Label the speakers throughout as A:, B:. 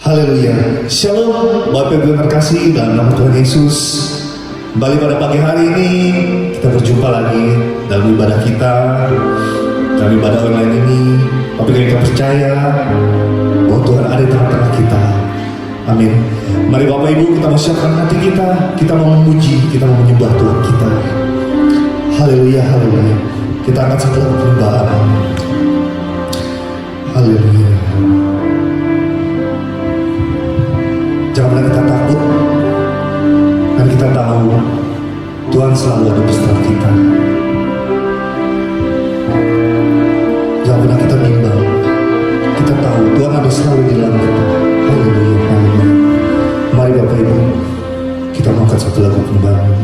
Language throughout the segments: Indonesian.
A: Haleluya. Shalom, Bapak Ibu yang terkasih dalam nama Tuhan Yesus. Kembali pada pagi hari ini kita berjumpa lagi dalam ibadah kita, dalam ibadah online ini. Tapi kita percaya bahwa Tuhan ada di tengah-tengah kita. Amin. Mari Bapak Ibu kita mau siapkan hati kita mau memuji, kita mau menyembah Tuhan kita. Haleluya, haleluya. Kita angkat satu lagu penyembahan. Haleluya. Jangan pernah kita takut, karena kita tahu Tuhan selalu ada bersama kita. Jangan pernah kita bimbang, kita tahu Tuhan ada selalu di dalam kita. Haleluya, haleluya. Mari Bapak Ibu, kita mengangkat satu lagu penyembahan.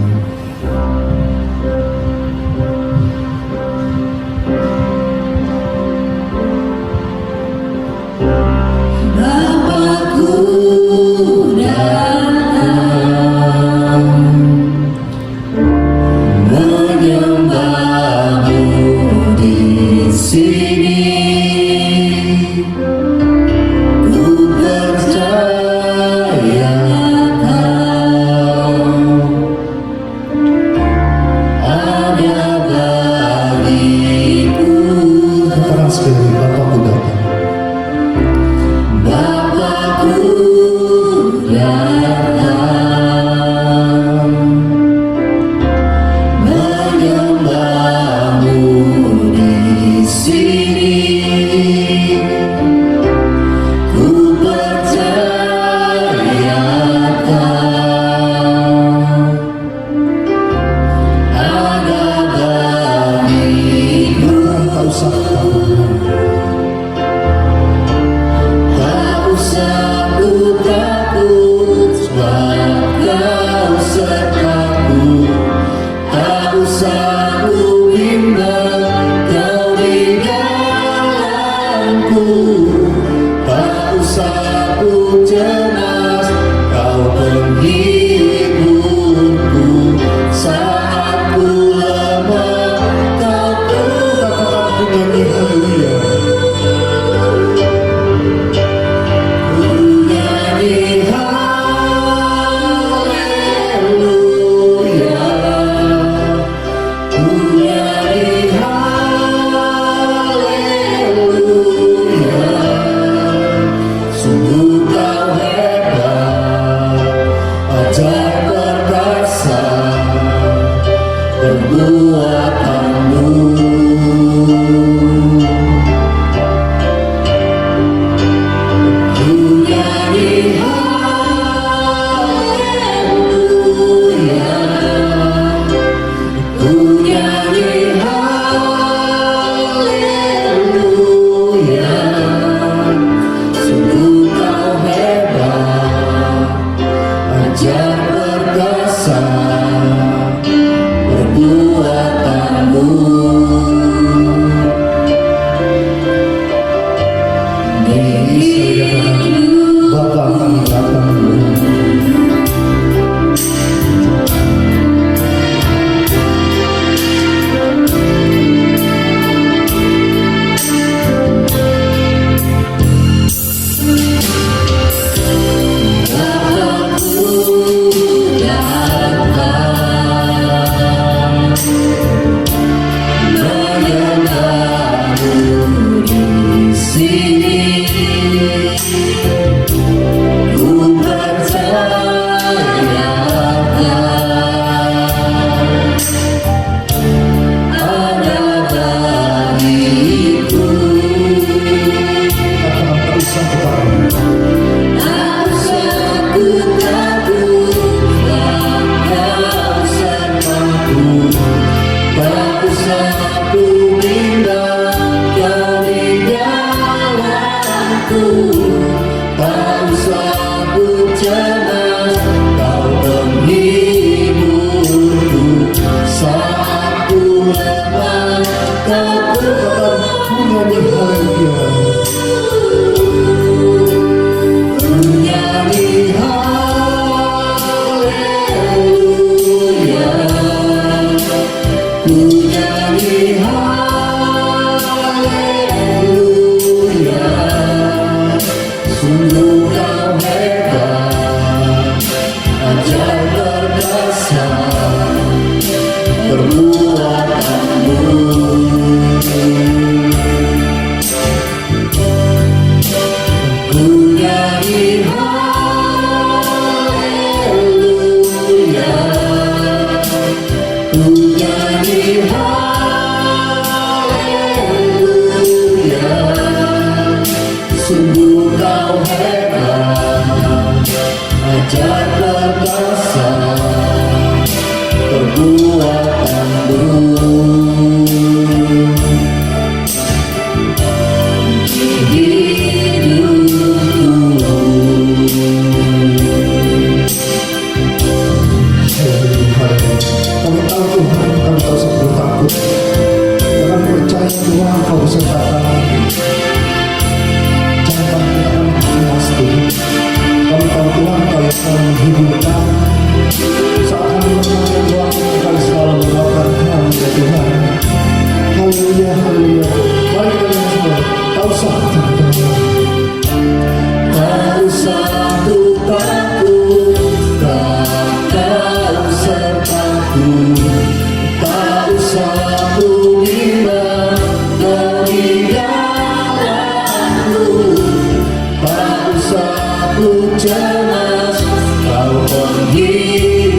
B: Aku satu bintang kau di dalam
A: Kami tahu Tuhan, kami tahu sebelum takut. Kami percaya Tuhan Kau beserta kami. Jangan kita akan puas Tuhan. Kami tahu Tuhan Kau yang akan menghibur kami. Saat kami mengenai Tuhan, Kau selalu melakukan kami ya Tuhan. Haleluya, haleluya. Mari kita semua tahu satu Tuhan. Tahu satu takut, tak sertaku, tak usah ku bimbang kehidupanku, tak usah ku cemas, Kau penghiburku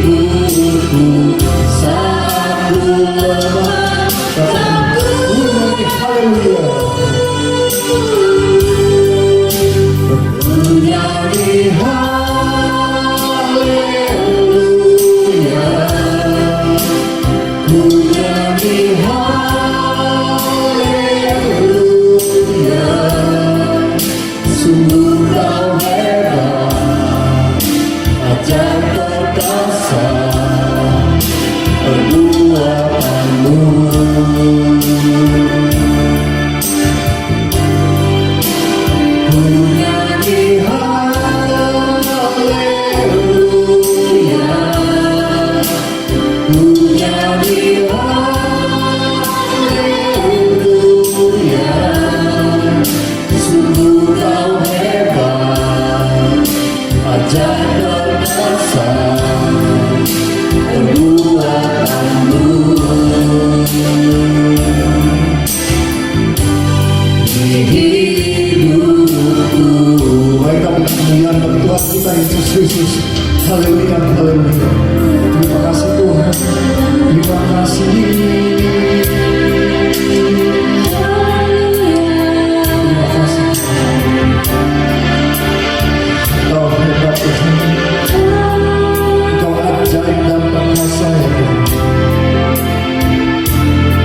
A: saat ku lemah. Haleluya. Bernyanyi haleluya, ku nyanyi haleluya, sungguh Kau hebat, ajaib perkasa perbuatanmu. Ku nyanyi haleluya, ku nyanyi haleluya, sungguh Kau hebat, ajaib perkasa perbuatanmu. Di hidupku, baik kami kemuliaan bagi Tuhan kita Yesus Kristus. Haleluya, haleluya. Terima kasih Tuhan, terima kasih. Terima kasih. Kau hebat Tuhan, Kau ajaib dan perkasa ya Tuhan.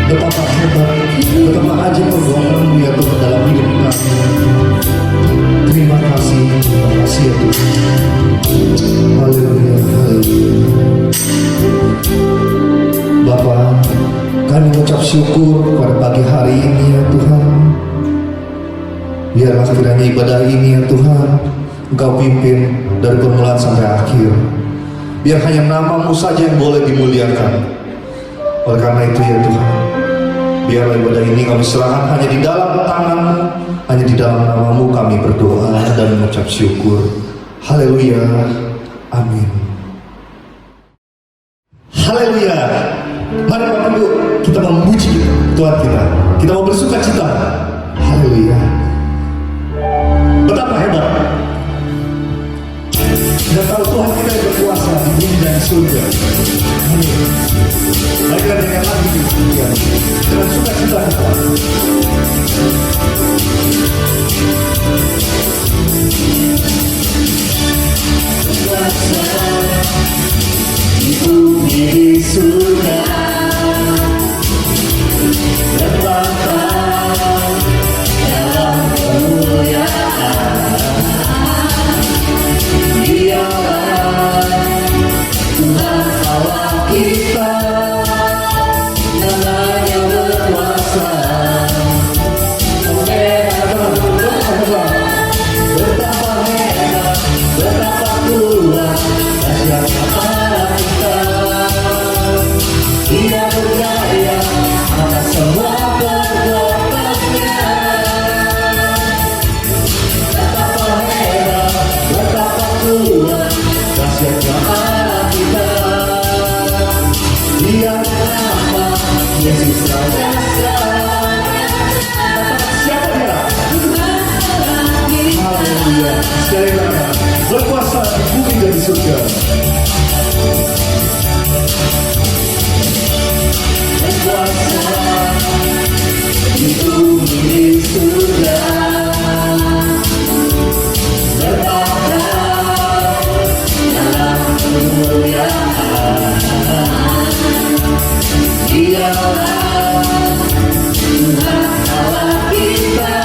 A: Betapa hebat, betapa ajaib perbuatanmu ya Tuhan dalam hidup kami. Terima kasih ya Tuhan. Haleluya, haleluya. Bapa, kami mengucap syukur pada pagi hari ini ya Tuhan. Biarlah kiranya ibadah ini ya Tuhan Engkau pimpin dari permulaan sampai akhir. Biar hanya nama-Mu saja yang boleh dimuliakan. Oleh karena itu ya Tuhan, biarlah ibadah ini kami serahkan hanya di dalam tangan-Mu, hanya di dalam nama-Mu kami berdoa dan mengucap syukur. Haleluya, amin. Haleluya. Mari Bapak Ibu, kita memuji Tuhan kita. Kita mau bersuka cita. Haleluya. Betapa hebat. Kita tahu Tuhan kita yang berkuasa di bumi dan di surga. Amin. Mari kita dengar lagi dengan suka cita kita. Berkuasa di bumi di surga, berlambang dalam kemuliaan. Dialah Tuhan Allah kita, namanya berkuasa. Betapa hebat, betapa kuat, dahsyat Allah kita. Dia berjaya atas semua perbuatannya. Betapa hebat, betapa kuat, dahsyatnya Allah kita. Dia bernama Yesus Raja Selamanya. Siapa dia? Haleluya. Sekali lagi, berkuasa di bumi dan di surga. Berkuasa di bumi di surga, bertahta dalam kemuliaan.
B: jalan. Tuhan Allah kita,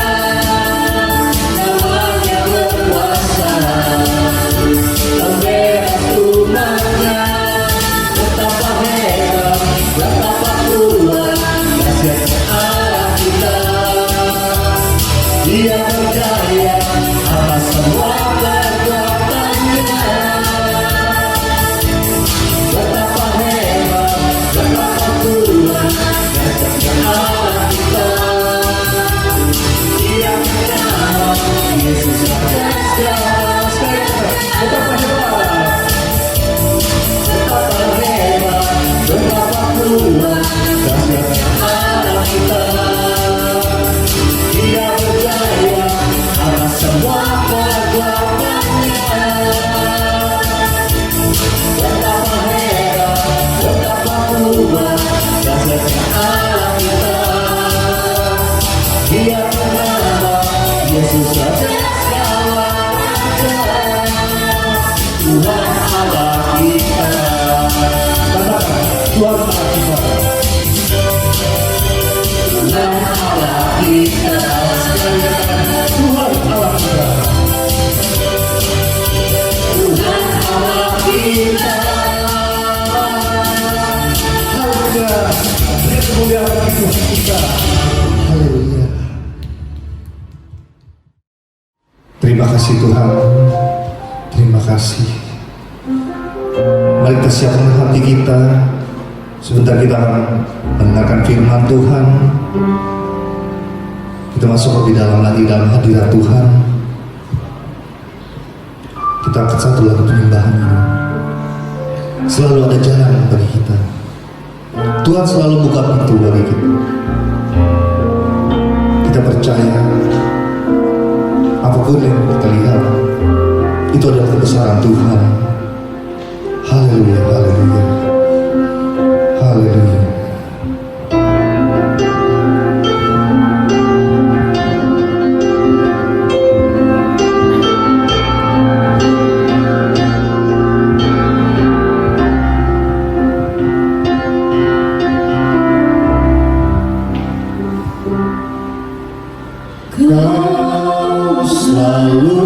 B: namanya berkuasa. Memberas umatnya, betapa hebat, betapa kuat dahsyatnya Allah kita. Dia berjaya atas semua kekuatannya. Betapa hebat, betapa kuat dahsyatnya Allah kita. Dia bernama Yesus Raja segala. Betapa hebat, betapa hebat, betapa kuat dahsyatnya Allah kita. Dia berjaya atas semua kekuatannya. Betapa hebat, betapa kuat dahsyatnya Allah kita. Dia bernama Yesus Raja segala raja. Tuhan Allah kita.
A: Katakan, Tuhan Allah kita.
B: Tuhan Allah kita.
A: Tuhan Allah kita.
B: Tuhan Allah kita.
A: Haleluya. Beri kemuliaan bagi Tuhan kita. Haleluya. Terima kasih Tuhan. Terima kasih. Mari kita siapkan hati kita. Sebentar kita akan mendengarkan firman Tuhan. Kita masuk lebih dalam lagi dalam hadirat Tuhan. Kita angkat satu lagu penyembahan ini. Selalu ada jalan bagi kita. Tuhan selalu buka pintu bagi kita. Kita percaya apapun yang kita lihat itu adalah kebesaran Tuhan. Haleluya, haleluya, haleluya. Kau selalu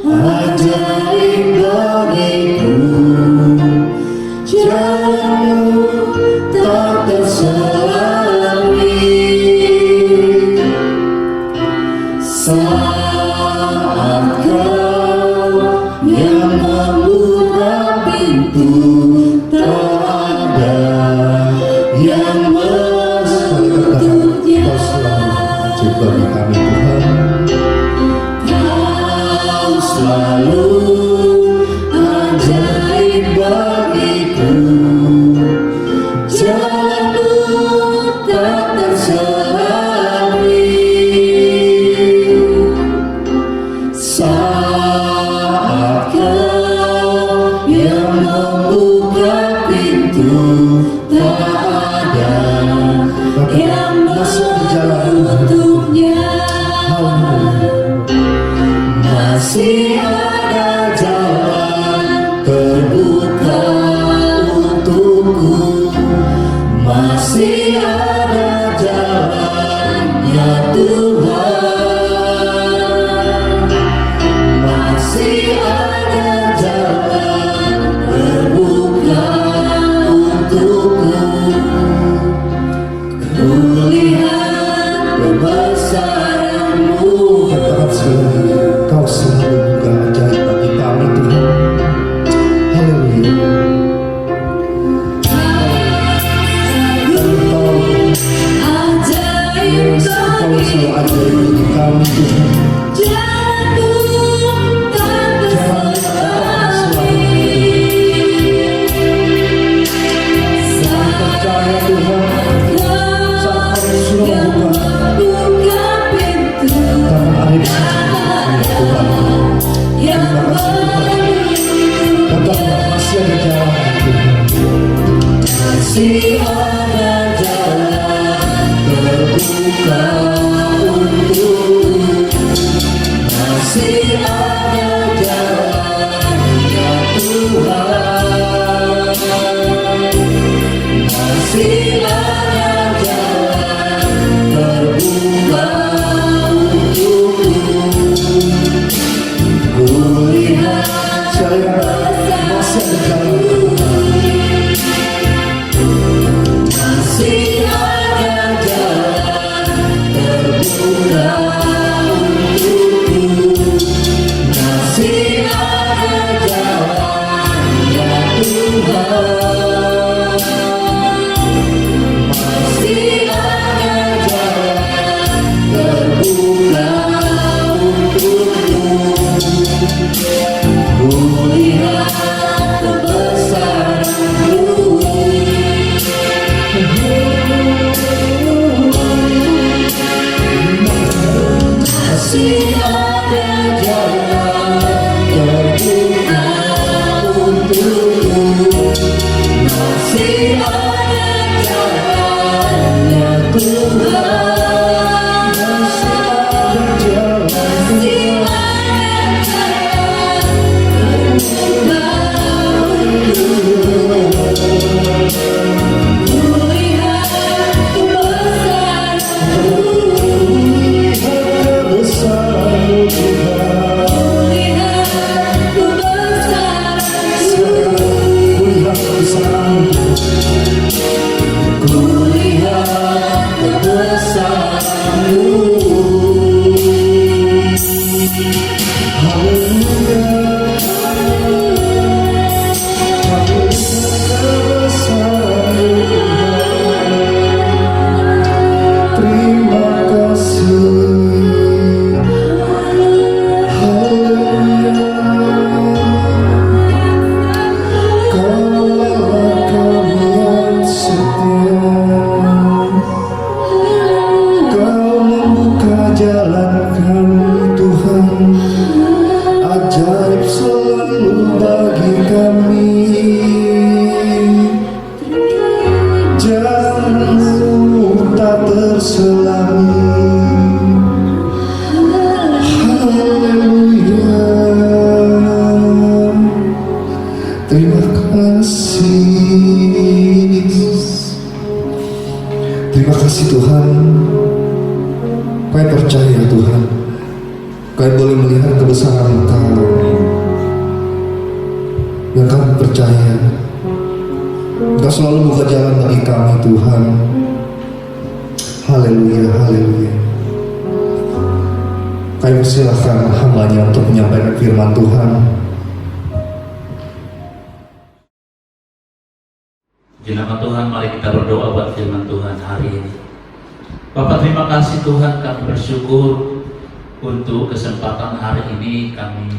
A: ajaib bagiku, jalanmu tak terselami. Saat kau yang membuka pintu, tak ada yang menutupnya. Bagi kami Tuhan,
B: Kau selalu ajaib bagiku, jalanmu tak terselami. Saat kau yang membuka pintu, tak ada yang menutupnya. Masih ada jalan terbuka untukku, masih ada jalan ya Tuhan, masih ada jalan terbuka untukku. Kulihat kebesaran-Mu.
A: Kau selalu buka ajaib bagi kami Tuhan. Haleluya.
B: Ajaib
A: Kau selalu
B: bagiku,
A: ajaib bagi kami Tuhan.
B: jalanmu tak terselami.
A: Kami percaya Tuhan, saat kami sudah membuka tangan ada di sini Tuhan. Terima kasih Tuhan. Katakan masih ada jalan Tuhan.
B: Masih ada jalan terbuka untuk, masih ada jalan ya Tuhan, masih masih ada jalan terbuka untukmu. Kulihat kebesaran-Mu, masih ada jalan terbuka untukmu. Masih ada jalannya Tuhan. Masih ada jalan. Masih ada jalan terbuka untukmu. Kulihat kebesaran-Mu, kulihat kebesaran-Mu, kulihat kebesaran-Mu. Haleluya, terima kasih. Haleluya, Kaulah Kami yang setia. Kau membuka jalan kami Tuhan, ajaib selalu bagi kami. Jalan-Mu tak terselangi. Haleluya, terima kasih. Terima kasih Tuhan. Kau percaya Tuhan, Kau boleh melihat kebesaran Engkau yang kami percaya. Engkau selalu buka jalan bagi kami Tuhan. Haleluya, haleluya. Kami persilahkan hamba-Nya untuk menyampaikan firman Tuhan.
C: Di nama Tuhan, mari kita berdoa buat firman Tuhan hari ini. Bapak, terima kasih Tuhan, kami bersyukur untuk kesempatan hari ini kami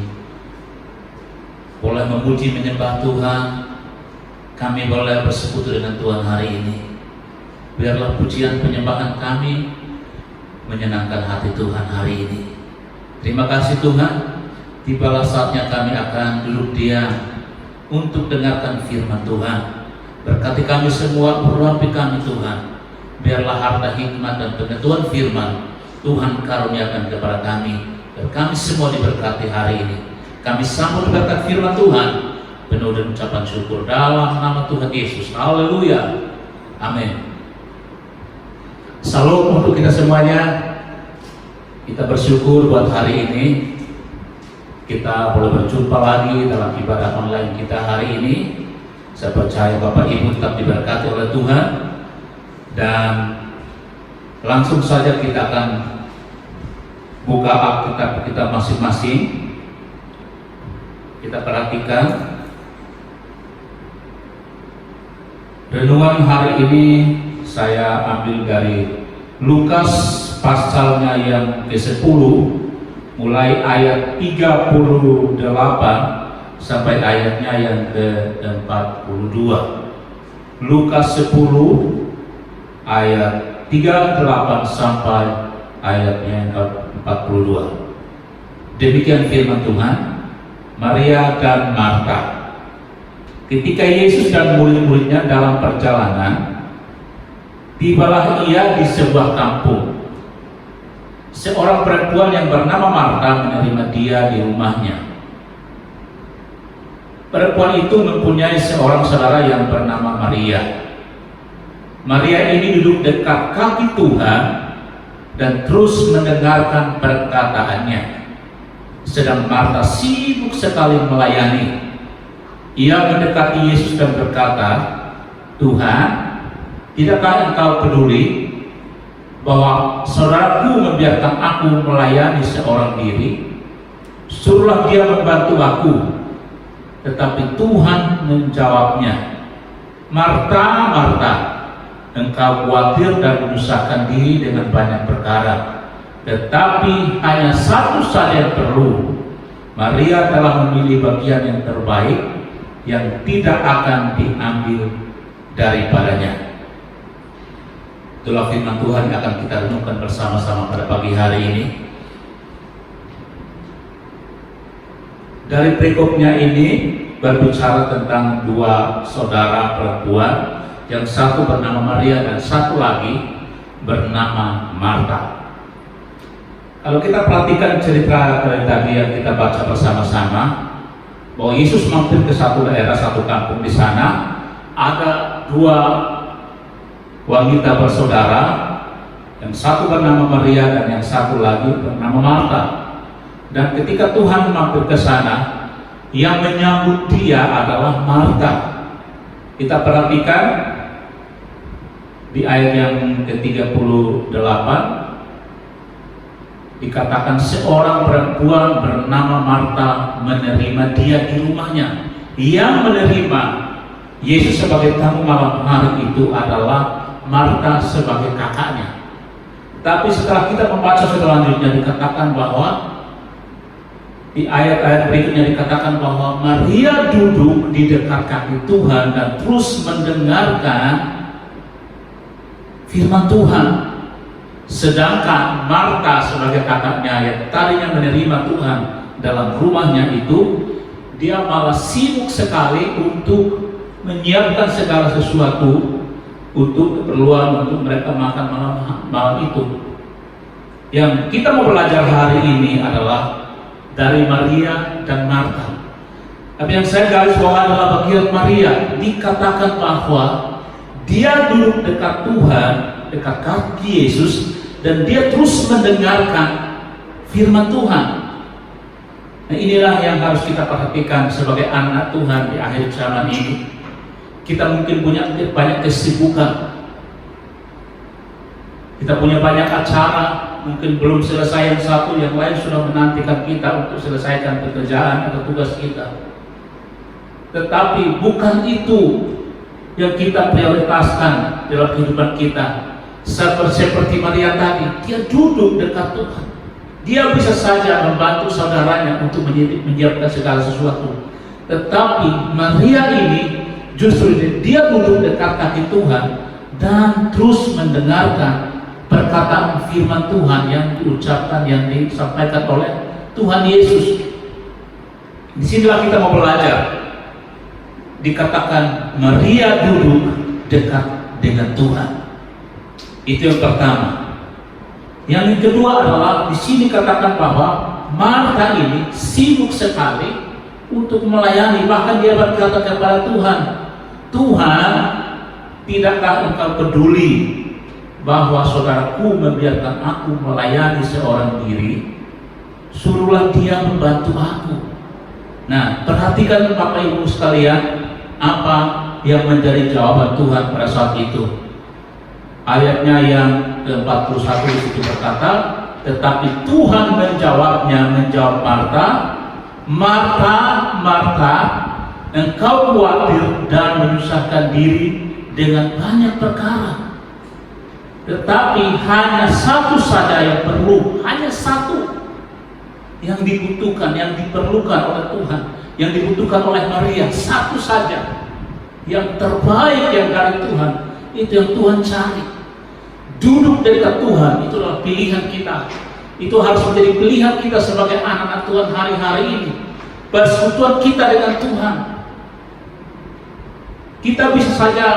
C: boleh memuji menyembah Tuhan. Kami boleh bersekutu dengan Tuhan hari ini. Biarlah pujian penyembahan kami menyenangkan hati Tuhan hari ini. Terima kasih Tuhan, tibalah saatnya kami akan duduk diam untuk dengarkan firman Tuhan. Berkati kami semua, urapi kami Tuhan. Biarlah harta hikmat dan pengetahuan firman Tuhan karuniakan kepada kami, dan kami semua diberkati hari ini. Kami sambut berkat firman Tuhan penuh dengan ucapan syukur dalam nama Tuhan Yesus. Haleluya, amin. Salam untuk kita semuanya. Kita bersyukur buat hari ini kita boleh berjumpa lagi dalam ibadah online kita hari ini. Saya percaya Bapak Ibu tetap diberkati oleh Tuhan, dan langsung saja kita akan buka Alkitab kita masing-masing. Kita perhatikan renungan hari ini. Saya ambil dari Lukas pasalnya yang ke-10, mulai ayat 38 sampai ayatnya yang ke-42. Lukas 10 ayat 38 sampai ayatnya yang ke-42. Demikian firman Tuhan. Maria dan Marta. Ketika Yesus dan murid-muridnya dalam perjalanan, tibalah ia di sebuah kampung. Seorang perempuan yang bernama Marta menerima dia di rumahnya. Perempuan itu mempunyai seorang saudara yang bernama Maria. Maria ini duduk dekat kaki Tuhan dan terus mendengarkan perkataannya. Sedang Marta sibuk sekali melayani. Ia mendekati Yesus dan berkata, "Tuhan, tidakkah Engkau peduli bahwa saudaraku membiarkan aku melayani seorang diri? Suruhlah dia membantu aku." Tetapi Tuhan menjawabnya, Marta, Marta, engkau khawatir dan menyusahkan diri dengan banyak perkara, tetapi hanya satu saja yang perlu. Maria telah memilih bagian yang terbaik, yang tidak akan diambil daripadanya. Itulah firman Tuhan yang akan kita renungkan bersama-sama pada pagi hari ini. Dari perikopnya ini berbicara tentang dua saudara perempuan, yang satu bernama Maria dan satu lagi bernama Marta. Kalau kita perhatikan cerita dari tadi yang kita baca bersama-sama, bahwa Yesus mampir ke satu daerah, satu kampung. Di sana ada dua wanita bersaudara, yang satu bernama Maria dan yang satu lagi bernama Marta. Dan ketika Tuhan mampir ke sana, yang menyambut dia adalah Marta. Kita perhatikan di ayat yang ke-38, dikatakan seorang perempuan bernama Marta menerima dia di rumahnya. Yang menerima Yesus sebagai tamu malam hari itu adalah Marta sebagai kakaknya. Tapi setelah kita membaca selanjutnya, dikatakan bahwa di ayat-ayat berikutnya dikatakan bahwa Maria duduk di dekat kaki Tuhan dan terus mendengarkan firman Tuhan. Sedangkan Marta sebagai kakaknya yang tadinya menerima Tuhan dalam rumahnya itu, dia malah sibuk sekali untuk menyiapkan segala sesuatu untuk keperluan untuk mereka makan malam itu. Yang kita mau belajar hari ini adalah dari Maria dan Marta. Tapi yang saya garis bawah adalah bagian Maria. Dikatakan bahwa dia duduk dekat Tuhan, dekat kaki Yesus, dan dia terus mendengarkan firman Tuhan. Nah, inilah yang harus kita perhatikan sebagai anak Tuhan di akhir zaman ini. Kita mungkin punya banyak kesibukan, kita punya banyak acara, mungkin belum selesai yang satu, yang lain sudah menantikan kita untuk selesaikan pekerjaan atau tugas kita. Tetapi bukan itu yang kita prioritaskan dalam kehidupan kita. Seperti Maria tadi, dia duduk dekat Tuhan. Dia bisa saja membantu saudaranya untuk menyiapkan segala sesuatu. Tetapi Maria ini justru dia duduk dekat kaki Tuhan dan terus mendengarkan perkataan firman Tuhan yang diucapkan, yang disampaikan oleh Tuhan Yesus. Disinilah kita mau belajar. Dikatakan Maria duduk dekat dengan Tuhan. Itu yang pertama. Yang kedua adalah di sini katakan bahwa Marta ini sibuk sekali untuk melayani. Bahkan dia berkata kepada Tuhan, Tuhan, tidakkah engkau peduli bahwa saudaraku membiarkan aku melayani seorang diri? Suruhlah dia membantu aku. Nah, perhatikan Bapak Ibu sekalian, apa yang menjadi jawaban Tuhan pada saat itu. Ayatnya yang ke-41 itu berkata, tetapi Tuhan menjawab Marta, Marta, Marta, engkau khawatir dan menyusahkan diri dengan banyak perkara. Tetapi hanya satu saja yang perlu, hanya satu yang dibutuhkan, yang diperlukan oleh Tuhan, yang dibutuhkan oleh Maria, satu saja yang terbaik yang dari Tuhan, itu yang Tuhan cari. Duduk dekat Tuhan, itulah pilihan kita. Itu harus menjadi pilihan kita sebagai anak-anak Tuhan hari-hari ini. Persekutuan kita dengan Tuhan. Kita bisa saja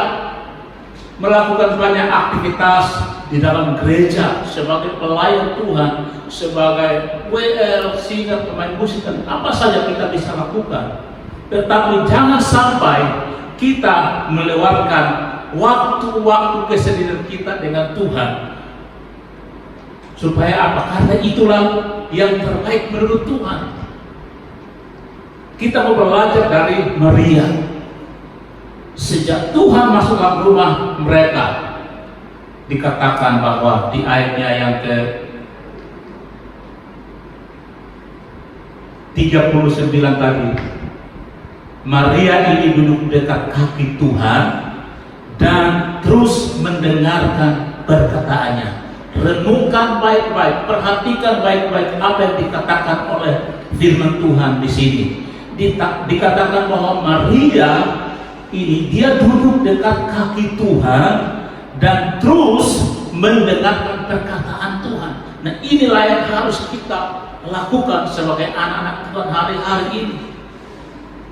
C: melakukan banyak aktivitas di dalam gereja sebagai pelayan Tuhan, sebagai WL, singer, pemain musik, dan apa saja kita bisa lakukan. Tetapi jangan sampai kita melewatkan waktu-waktu kesedihan kita dengan Tuhan. Supaya apa? Karena itulah yang terbaik menurut Tuhan. Kita mau belajar dari Maria. Sejak Tuhan masuk dalam rumah mereka, dikatakan bahwa di ayatnya yang ke-39 tadi, Maria ini duduk dekat kaki Tuhan dan terus mendengarkan perkataannya. Renungkan baik-baik, perhatikan baik-baik apa yang dikatakan oleh firman Tuhan di sini. Dikatakan bahwa Maria ini dia duduk dekat kaki Tuhan dan terus mendengarkan perkataan Tuhan. Nah, inilah yang harus kita lakukan sebagai anak-anak Tuhan hari-hari ini.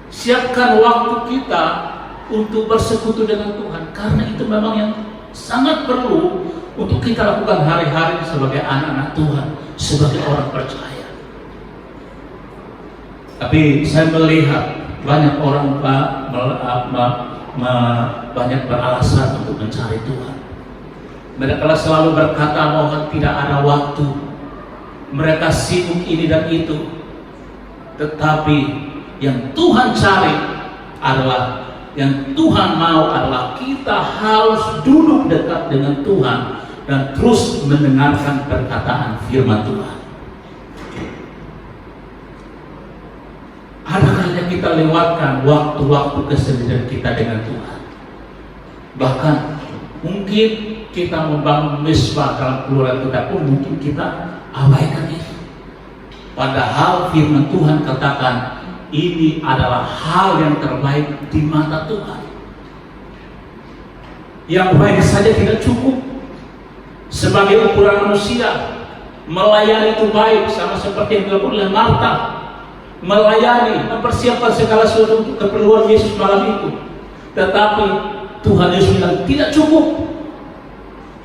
C: Siapkan waktu kita untuk bersekutu dengan Tuhan, karena itu memang yang sangat perlu untuk kita lakukan hari-hari sebagai anak-anak Tuhan, sebagai orang percaya. Tapi saya melihat banyak orang banyak beralasan untuk mencari Tuhan. Mereka selalu berkata bahwa tidak ada waktu. Mereka sibuk ini dan itu. Tetapi yang Tuhan cari adalah, yang Tuhan mau adalah kita harus duduk dekat dengan Tuhan dan terus mendengarkan perkataan firman Tuhan. Ada kalanya kita lewatkan waktu-waktu kesendirian kita dengan Tuhan. Bahkan mungkin kita membangun mesbah dalam keluarga kita pun mungkin kita abaikan itu. Padahal firman Tuhan katakan ini adalah hal yang terbaik di mata Tuhan. Yang baik saja tidak cukup. Sebagai ukuran manusia, melayani itu baik, sama seperti yang dilakukan oleh Marta. Melayani, mempersiapkan segala sesuatu keperluan Yesus malam itu. Tetapi Tuhan Yesus bilang tidak cukup.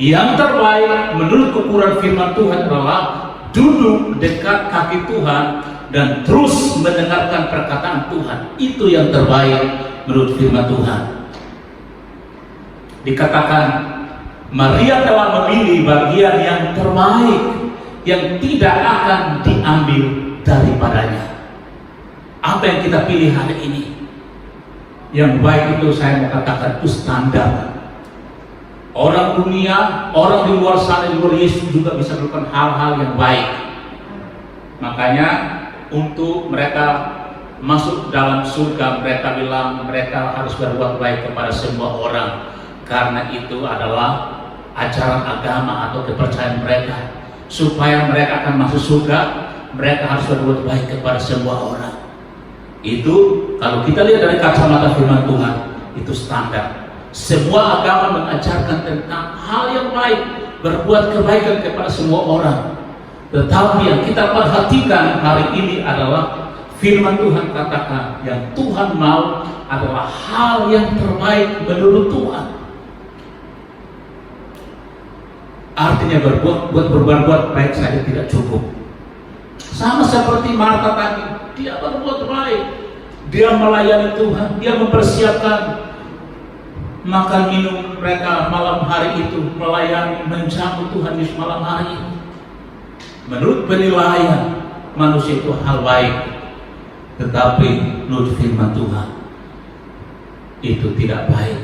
C: Yang terbaik menurut ukuran firman Tuhan adalah duduk dekat kaki Tuhan dan terus mendengarkan perkataan Tuhan. Itu yang terbaik menurut firman Tuhan. Dikatakan Maria telah memilih bagian yang terbaik yang tidak akan diambil daripadanya. Apa yang kita pilih hari ini? Yang baik itu saya mau katakan itu standar. Orang dunia, orang di luar sana, di luar Yesus juga bisa melakukan hal-hal yang baik. Makanya untuk mereka masuk dalam surga, mereka bilang mereka harus berbuat baik kepada semua orang. Karena itu adalah ajaran agama atau kepercayaan mereka. Supaya mereka akan masuk surga, mereka harus berbuat baik kepada semua orang. Itu kalau kita lihat dari kacamata firman Tuhan, itu standar. Semua agama mengajarkan tentang hal yang baik, berbuat kebaikan kepada semua orang. Tetapi yang kita perhatikan hari ini adalah firman Tuhan katakan yang Tuhan mau adalah hal yang terbaik menurut Tuhan. Artinya berbuat baik saja tidak cukup. Sama seperti Marta tadi, dia berbuat baik, dia melayani Tuhan, dia mempersiapkan makan minum mereka malam hari itu, melayani, menjamu Tuhan di malam hari itu. Menurut penilaian manusia itu hal baik, tetapi menurut firman Tuhan itu tidak baik.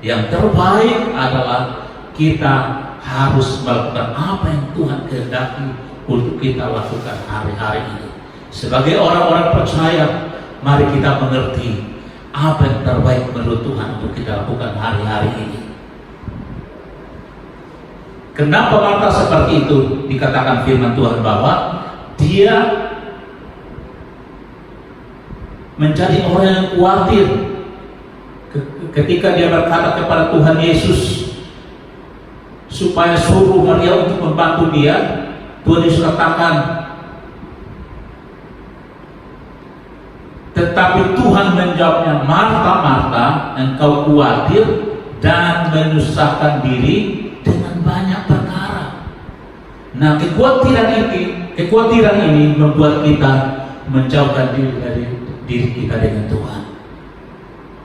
C: Yang terbaik adalah kita harus melakukan apa yang Tuhan kehendaki untuk kita lakukan hari-hari ini. Sebagai orang-orang percaya, mari kita mengerti apa yang terbaik menurut Tuhan untuk kita lakukan hari-hari ini. Kenapa Marta seperti itu? Dikatakan firman Tuhan bahwa dia menjadi orang yang khawatir ketika dia berkata kepada Tuhan Yesus supaya suruh Maria untuk membantu dia. Tuhan Yesus katakan, tetapi Tuhan menjawabnya, Marta, Marta, engkau khawatir dan menyusahkan diri dengan banyak perkara. Nah, kekhawatiran ini membuat kita menjauhkan diri dari diri kita dengan Tuhan.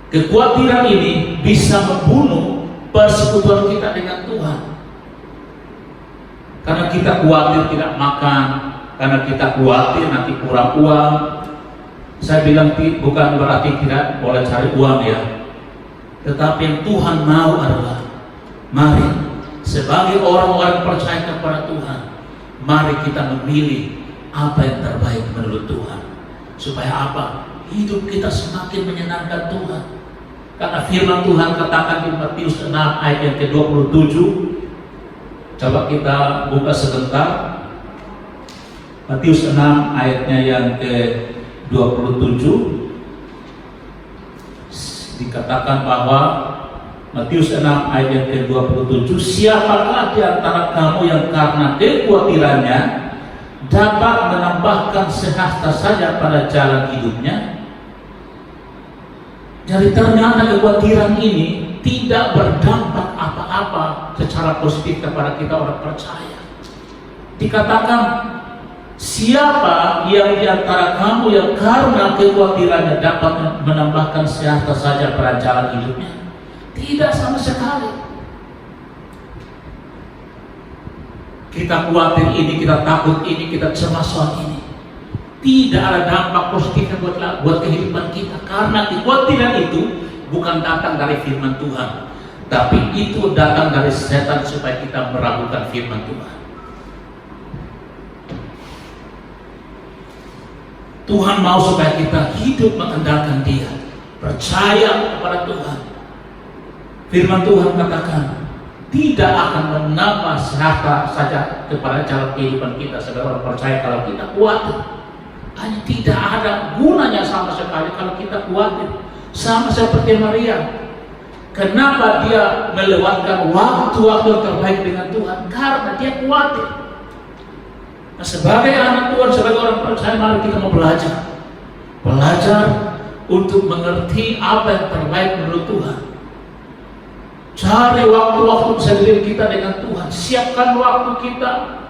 C: Kekhawatiran ini bisa membunuh persekutuan kita dengan Tuhan. Karena kita khawatir tidak makan, karena kita khawatir nanti kurang uang. Saya bilang bukan berarti tidak boleh cari uang ya. Tetapi yang Tuhan mau adalah, mari sebagai orang-orang percaya kepada Tuhan, mari kita memilih apa yang terbaik menurut Tuhan. Supaya apa? hidup kita semakin menyenangkan Tuhan. Karena firman Tuhan katakan di Matius 6 ayat yang ke-27. Coba kita buka sebentar. Matius 6 ayatnya yang ke-27. Dikatakan bahwa Matius 6 ayat yang ke-27, siapakah di antara kamu yang karena kekhawatirannya dapat menambahkan sehasta saja pada jalan hidupnya? Jadi ternyata kekhawatiran ini tidak berdampak apa-apa secara positif kepada kita orang percaya. Dikatakan, siapa yang di antara kamu yang karena kekhawatirannya dapat menambahkan sehasta saja pada jalan hidupnya? Tidak sama sekali. Kita khawatir ini, kita takut ini, kita cemas soal ini, tidak ada dampak positifnya buat kehidupan kita. Karena kekhawatiran itu bukan datang dari firman Tuhan, tapi itu datang dari setan supaya kita meragukan firman Tuhan. Tuhan mau supaya kita hidup mengandalkan Dia, percaya kepada Tuhan. Firman Tuhan katakan tidak akan menambah sehasta saja kepada jalan kehidupan kita sebagai orang percaya kalau kita khawatir. Hanya tidak ada gunanya sama sekali kalau kita khawatir. Sama seperti Maria. Kenapa dia melewatkan waktu-waktu terbaik dengan Tuhan? Karena dia khawatir. Nah, sebagai anak Tuhan, sebagai orang percaya, mari kita mau belajar. Belajar untuk mengerti apa yang terbaik menurut Tuhan. Cari waktu-waktu sendiri kita dengan Tuhan. Siapkan waktu kita.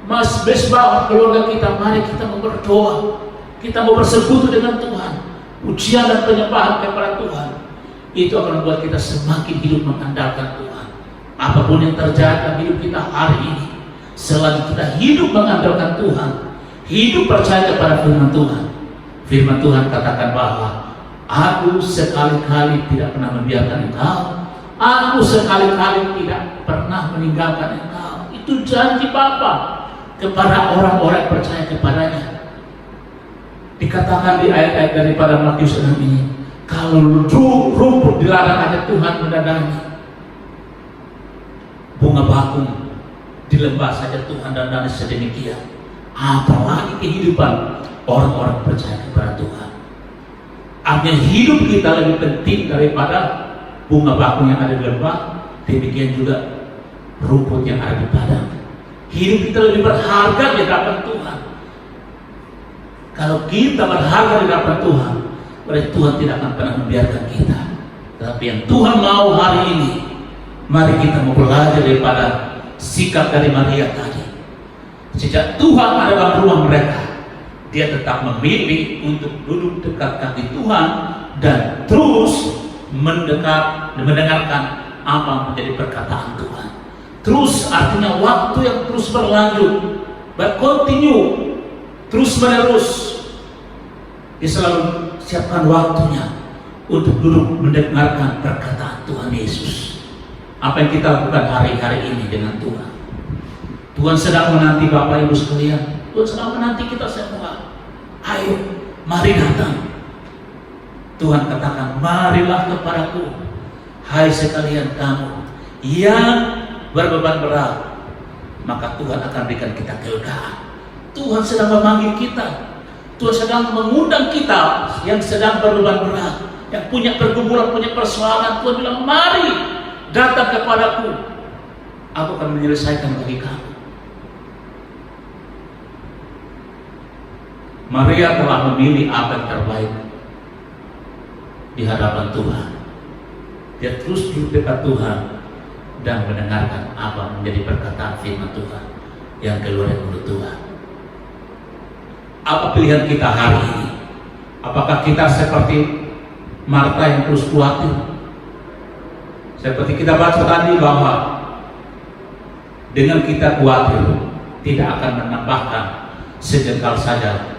C: Mas besbah keluarga kita, mari kita mau berdoa. Kita mau bersekutu dengan Tuhan. Pujian dan penyembahan kepada Tuhan. Itu akan membuat kita semakin hidup mengandalkan Tuhan. Apapun yang terjadi dalam hidup kita hari ini, selagi kita hidup mengandalkan Tuhan, hidup percaya kepada firman Tuhan. Firman Tuhan katakan bahwa aku sekali-kali tidak pernah membiarkan engkau. Aku sekali-kali tidak pernah meninggalkan engkau. Itu janji Bapa kepada orang-orang yang percaya kepadanya. Dikatakan di ayat-ayat daripada Matius 6 ini, kalau rumput di ladang aja Tuhan mendadangi, bunga bakung di lembah saja Tuhan dandangi sedemikian, apalagi kehidupan orang-orang percaya kepada Tuhan. Artinya hidup kita lebih penting daripada bunga bakung yang ada di lembah, demikian juga rumput yang ada di padang. Hidup kita lebih berharga di hadapan Tuhan. Kalau kita berharga di hadapan Tuhan, berarti Tuhan tidak akan pernah membiarkan kita. Tapi yang Tuhan mau hari ini, mari kita mau belajar daripada sikap dari Maria tadi. Sejak Tuhan ada dalam rumah mereka, dia tetap memilih untuk duduk dekat kaki Tuhan dan terus mendengarkan apa menjadi perkataan Tuhan. Terus artinya waktu yang terus berlanjut, berkontinu, terus menerus. Dia selalu siapkan waktunya untuk duduk mendengarkan perkataan Tuhan Yesus. Apa yang kita lakukan hari-hari ini dengan Tuhan? Tuhan sedang menanti Bapak Ibu sekalian. Tuhan sedang menanti kita semua. Ayo, mari datang. Tuhan katakan, marilah kepadaku, hai sekalian kamu yang berbeban berat, maka Tuhan akan berikan kita kelegaan. Tuhan sedang memanggil kita. Tuhan sedang mengundang kita yang sedang berbeban berat, yang punya pergumulan, punya persoalan. Tuhan bilang, mari datang kepadaku, aku akan menyelesaikan bagi kamu. Maria telah memilih apa yang terbaik di hadapan Tuhan. Dia terus duduk dekat Tuhan dan mendengarkan apa menjadi perkataan firman Tuhan yang keluar dari mulut Tuhan. Apa pilihan kita hari ini? Apakah kita seperti Marta yang terus khawatir? Seperti kita baca tadi bahwa dengan kita khawatir tidak akan menambahkan sejengkal saja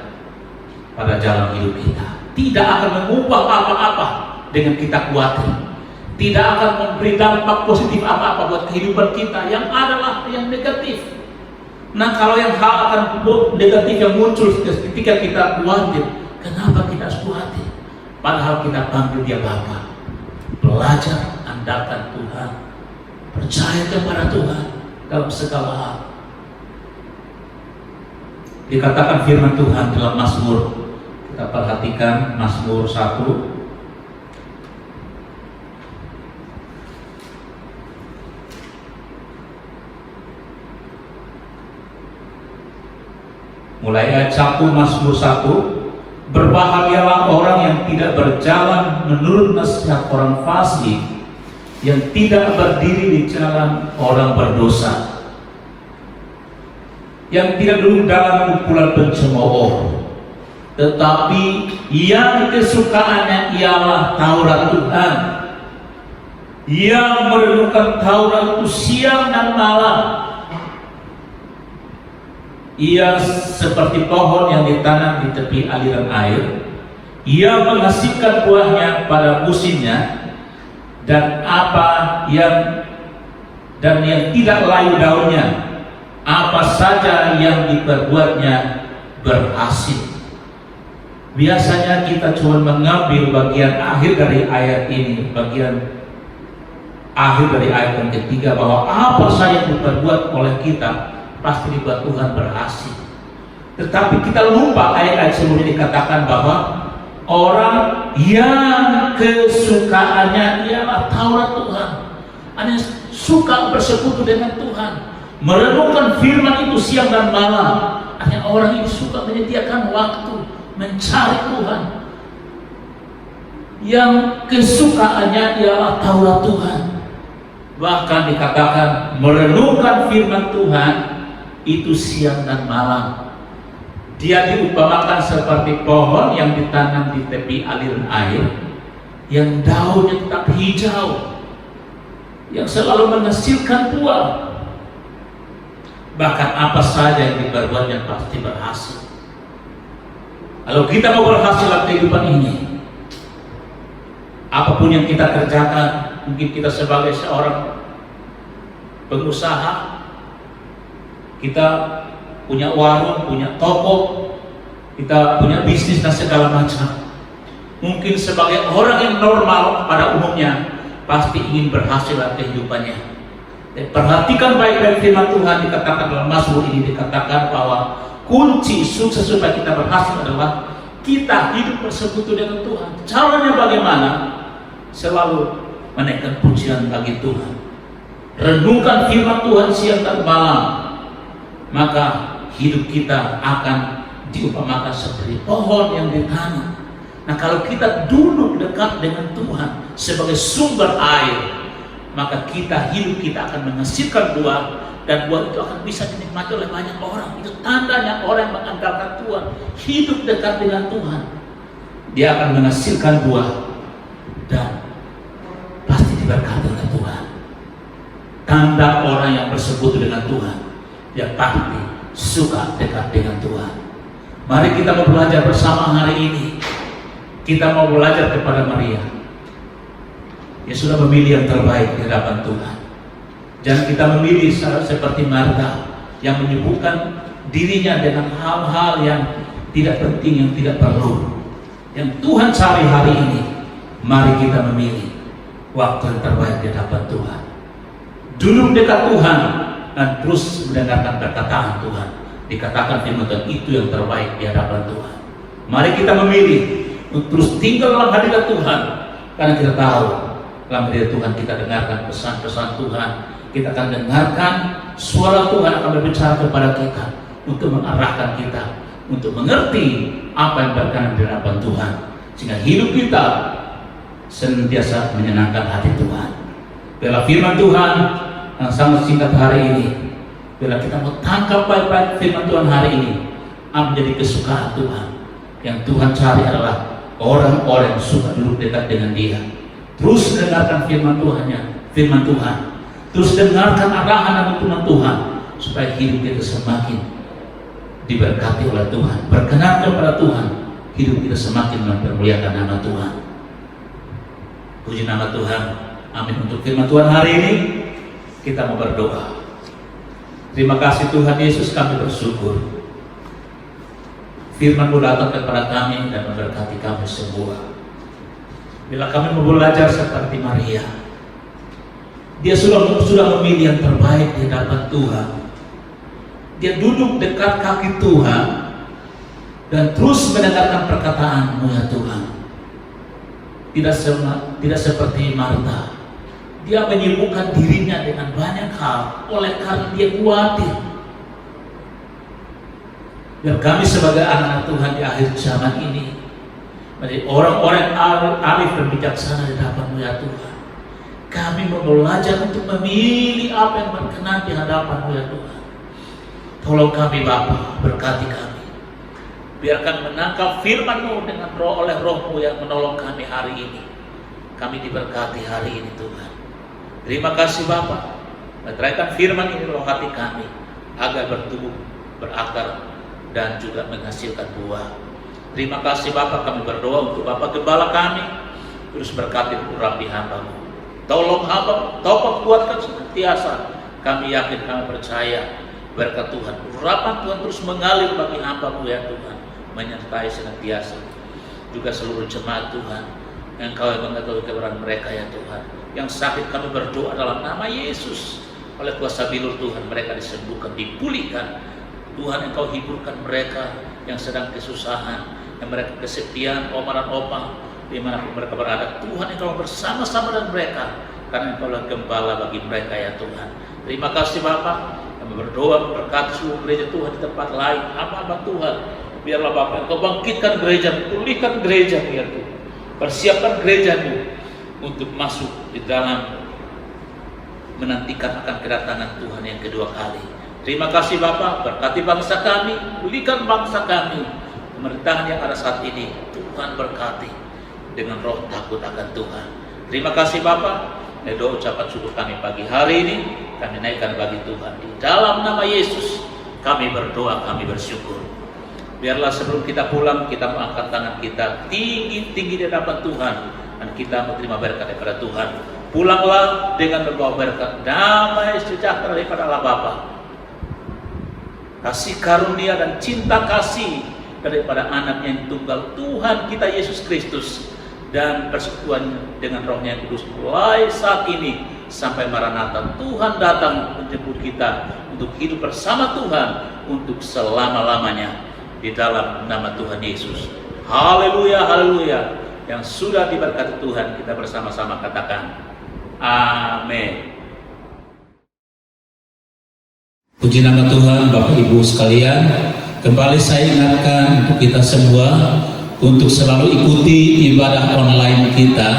C: pada jalan hidup kita. Tidak akan mengubah apa-apa dengan kita khawatir. Tidak akan memberi dampak positif apa-apa buat kehidupan kita, yang adalah yang negatif. Nah, kalau yang hal akan negatif yang muncul ketika kita khawatir, kenapa kita tidak sepuh hati. Padahal kita panggil dia Bapa. Belajar andalkan Tuhan, percaya kepada Tuhan dalam segala hal. Dikatakan firman Tuhan dalam Mazmur, kita perhatikan Mazmur 1 mulai ayat 1. Mazmur 1, berbahagialah orang yang tidak berjalan menurut nasihat orang fasik, yang tidak berdiri di jalan orang berdosa, yang tidak duduk dalam kumpulan pencemooh, tetapi yang kesukaannya ialah Taurat Tuhan, yang merenungkan Taurat itu siang dan malam. Ia seperti pohon yang ditanam di tepi aliran air. Ia menghasilkan buahnya pada musimnya, dan yang tidak layu daunnya. Apa saja yang diperbuatnya berhasil. Biasanya kita cuma mengambil bagian akhir dari ayat ini, bagian akhir dari ayat yang ketiga, bahwa apa saja yang diperbuat oleh kita pasti dibuat Tuhan berhasil. Tetapi kita lupa ayat-ayat sebelumnya dikatakan bahwa orang yang kesukaannya ialah Taurat Tuhan, yang suka bersekutu dengan Tuhan, merenungkan firman itu siang dan malam. Artinya orang ini suka menyediakan waktu mencari Tuhan, yang kesukaannya ialah Taurat Tuhan. Bahkan dikatakan merenungkan firman Tuhan itu siang dan malam. Dia diumpamakan seperti pohon yang ditanam di tepi aliran air, yang daunnya tetap hijau, yang selalu menghasilkan buah. Bahkan apa saja yang diperbuatnya pasti berhasil. Kalau kita mau berhasil dalam kehidupan ini, apapun yang kita kerjakan, mungkin kita sebagai seorang pengusaha, kita punya warung, punya toko, kita punya bisnis dan segala macam. Mungkin sebagai orang yang normal pada umumnya pasti ingin berhasil dalam kehidupannya. Dan perhatikan baik-baik firman Tuhan, dikatakan dalam Mazmur ini, dikatakan bahwa kunci sukses supaya kita berhasil adalah kita hidup bersekutu dengan Tuhan. Caranya bagaimana? Selalu menaikkan pujian bagi Tuhan, renungkan firman Tuhan siang dan malam, maka hidup kita akan diumpamakan seperti pohon yang ditanam. Nah, kalau kita duduk dekat dengan Tuhan sebagai sumber air, maka hidup kita akan menghasilkan buah, dan buah itu akan bisa dinikmati oleh banyak orang. Itu tandanya orang yang mengandalkan Tuhan, hidup dekat dengan Tuhan, dia akan menghasilkan buah dan pasti diberkati oleh Tuhan. Tanda orang yang bersekutu dengan Tuhan, dia pasti suka dekat dengan Tuhan. Mari kita mau belajar bersama hari ini. Kita mau belajar kepada Maria, dia sudah memilih yang terbaik di hadapan Tuhan. Jangan kita memilih seperti Marta yang menyibukkan dirinya dengan hal-hal yang tidak penting, yang tidak perlu. Yang Tuhan cari hari ini, mari kita memilih waktu yang terbaik di hadapan Tuhan. Duduk dekat Tuhan dan terus mendengarkan perkataan Tuhan. Dikatakan firman Tuhan itu yang terbaik di hadapan Tuhan. Mari kita memilih untuk terus tinggal dalam hadirat Tuhan, karena kita tahu dalam hadirat Tuhan kita dengarkan pesan-pesan Tuhan. Kita akan dengarkan suara Tuhan akan berbicara kepada kita untuk mengarahkan kita untuk mengerti apa yang berkenan di hadapan Tuhan, sehingga hidup kita senantiasa menyenangkan hati Tuhan. Bila firman Tuhan yang sangat singkat hari ini, bila kita mau tangkap baik-baik firman Tuhan hari ini, apa menjadi kesukaan Tuhan. Yang Tuhan cari adalah orang-orang yang suka duduk dekat dengan Dia. Terus dengarkan firman Tuhan, terus dengarkan arahan dan tuntunan Tuhan, supaya hidup kita semakin diberkati oleh Tuhan, berkenan kepada Tuhan, hidup kita semakin mempermuliakan nama Tuhan. Puji nama Tuhan. Amin. Untuk firman Tuhan hari ini, kita mau berdoa. Terima kasih Tuhan Yesus, kami bersyukur. Firman-Mu datang kepada kami dan memberkati kami semua. Bila kami mau belajar seperti Maria, dia sudah memilih yang terbaik di hadapan Tuhan. Dia duduk dekat kaki Tuhan dan terus mendengarkan perkataan-Mu ya Tuhan. Tidak seperti Marta. Dia menyibukkan dirinya dengan banyak hal oleh karena dia khawatir. Dan kami sebagai anak Tuhan di akhir zaman ini menjadi orang-orang arif dan bijaksana di hadapan-Mu ya Tuhan. Kami mau belajar untuk memilih apa yang berkenan di hadapan-Mu ya Tuhan. Tolong kami Bapa, berkati kami. Biarkan menangkap firman-Mu dengan oleh Roh-Mu yang menolong kami hari ini. Kami diberkati hari ini Tuhan. Terima kasih Bapa. Meteraikan firman ini roh hati kami agar bertumbuh, berakar dan juga menghasilkan buah. Terima kasih Bapak, kami berdoa untuk Bapak Gembala kami, terus berkati urapi hamba-Mu. Tolong hamba, tolong kuatkan senantiasa. Kami yakin, kami percaya berkat Tuhan, urapan Tuhan terus mengalir bagi hamba-Mu ya Tuhan, menyertai senantiasa. Juga seluruh jemaat Tuhan, Engkau yang mengetahui keberadaan mereka ya Tuhan. Yang sakit kami berdoa dalam nama Yesus, oleh kuasa bilur Tuhan mereka disembuhkan, dipulihkan. Tuhan Engkau hiburkan mereka yang sedang kesusahan, yang mereka kesepian, oma dan opa, dimanapun mereka berada. Tuhan Engkau bersama-sama dengan mereka, karena Engkau adalah gembala bagi mereka ya Tuhan. Terima kasih Bapak. Kami berdoa berkati seluruh gereja Tuhan di tempat lain. Apa Tuhan, biarlah Bapak Engkau bangkitkan gereja, pulihkan gereja ya Tuhan. Persiapkan gereja-Mu untuk masuk di dalam menantikan akan kedatangan Tuhan yang kedua kali. Terima kasih Bapak, berkati bangsa kami, pulihkan bangsa kami. Pemerintahan yang ada saat ini, Tuhan berkati dengan roh takut akan Tuhan. Terima kasih Bapak. Doa ucapan syukur kami pagi hari ini kami naikkan bagi Tuhan. Di dalam nama Yesus kami berdoa, kami bersyukur. Biarlah sebelum kita pulang, kita mengangkat tangan kita tinggi-tinggi di hadapan Tuhan, dan kita menerima berkat daripada Tuhan. Pulanglah dengan membawa berkat, damai sejahtera daripada Allah Bapa, kasih karunia dan cinta kasih daripada anak yang tunggal Tuhan kita Yesus Kristus, dan persekutuan dengan Roh-Nya yang kudus mulai saat ini sampai Maranatha. Tuhan datang menjemput kita untuk hidup bersama Tuhan untuk selama-lamanya di dalam nama Tuhan Yesus. Haleluya, haleluya. Yang sudah diberkati Tuhan, kita bersama-sama katakan amin. Puji nama Tuhan. Bapak Ibu sekalian, kembali saya ingatkan untuk kita semua untuk selalu ikuti ibadah online kita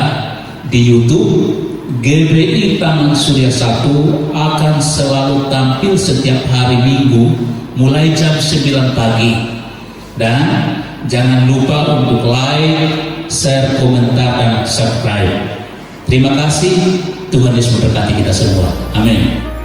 C: di YouTube. GBI Taman Surya 1 akan selalu tampil setiap hari Minggu mulai jam 9 pagi. Dan jangan lupa untuk like, share, komentar, dan subscribe. Terima kasih. Tuhan Yesus memberkati kita semua. Amin.